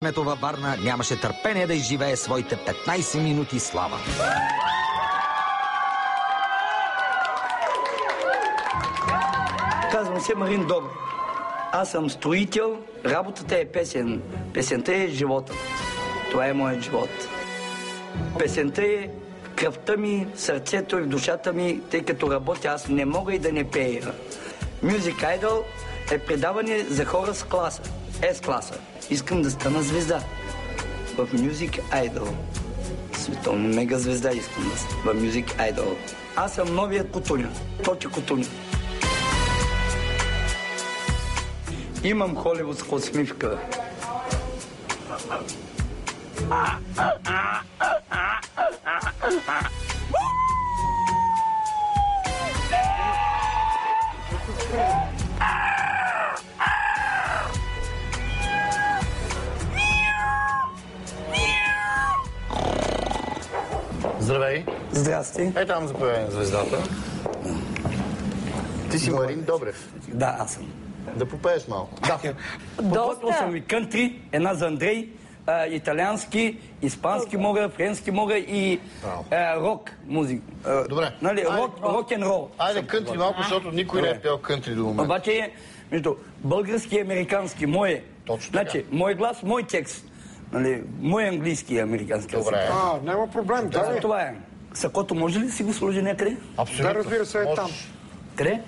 Времето във Варна нямаше търпение да изживее своите 15 минути слава. Казвам се Марин Добрев. Аз съм строител, работата е песен. Песента е живота. Това е моят живот. Песента е кръвта ми, сърцето и в душата ми, тъй като работя, аз не мога и да не пея. Music Idol е предаване за хора с класа, S-класа. Искам да стана звезда в Music Idol. Световна мега звезда искам да стана в Music Idol. Аз съм новият Кутуня, Тоти Кутуня. Имам холивудска усмивка. Здравей! Здрасти. Ей там заповядай на звездата. Ти си Марин Добрев. Да, аз съм. Да попееш малко. Да. Подготвил съм и кънтри, една за Андрей, италиански, испански мога, френски мога и рок музика. Добре. Нали, рок н рол. Айде кънтри малко, защото никой не е пял кънтри до момента. Обаче между български и американски, мое. Точно така. Значи, мой глас, мой текст. Нали, мой английски и американски. Добре. Няма проблем, да. Това е. Сакото може ли да си го сложи някъде? Абсолютно. Да, разбира се, е там. Къде?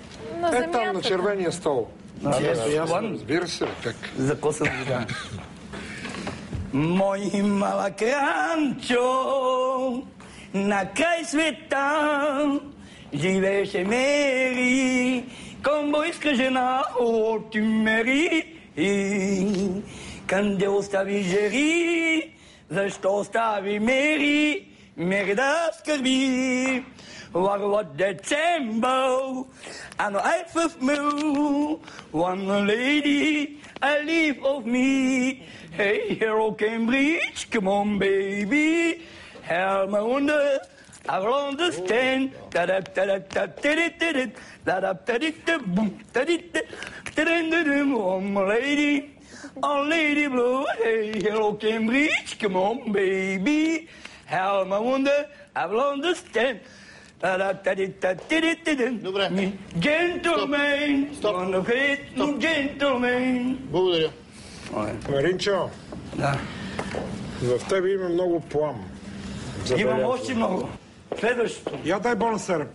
Е там на червения стол. Разбира се, как? За коса да. Мой малък ранчо на край света живееше Мери, комбойска жена от Мери. Къде остави Жери? Защо остави Мери? Мери да скърби. What December, and I have moved one lady, I live of me. Hey, hero Cambridge, come on, baby. Help me wonder, I will understand. One lady, oh lady blue. Hey, hero Cambridge, come on, baby. Help me wonder, I will understand. Добре. Джентлмен, джентлмен. Благодаря. Маринчо, Да. в тебе има много плам. Имам още много. Следващото. Я дай бонусера.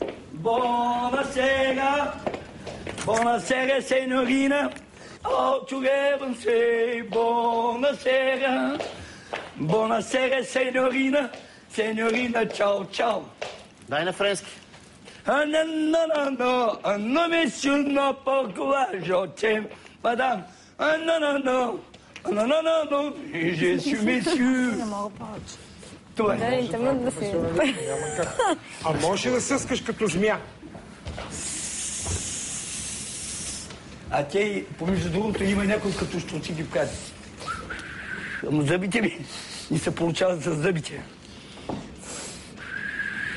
Buonasera, buonasera signorina. Oh, ciughevanse, buonasera. Buonasera signorina. Signorina, ciao, ciao. Дай на френски. Non monsieur n'a pas courage, je t'aime, madame. Non, je suis monsieur. Това е. А можеш ли да съскаш като змия? А те, помежду другото, има някой като щурци ги правят. Ама зъбите ми не се получават с зъбите.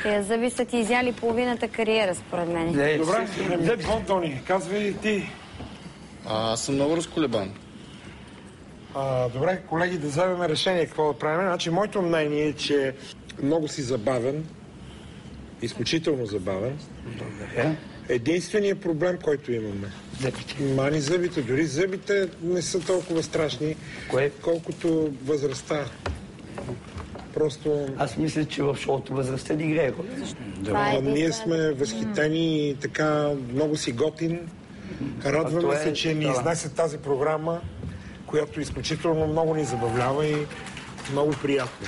Тези зъби са ти изяли половината кариера, според мен. Добре, Тони, казвай ти. Аз съм много разколебан. Добре, колеги, да вземем решение какво да правим. Значи, моето мнение е, че много си забавен, изключително забавен. Единственият проблем, който имаме. Зъбите. Мани зъбите, дори зъбите не са толкова страшни, колкото възрастта. Просто... Аз мисля, че в шоуто възрастта ни играе. Ние сме възхитени и така много си готин. Радваме се, че ни изнесе тази програма, която изключително много ни забавлява и много приятно.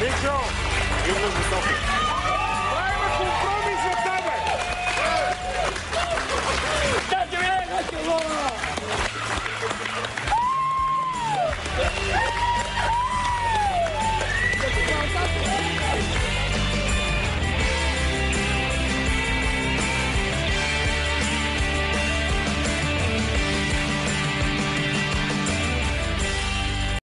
Ричо! Идваш високо.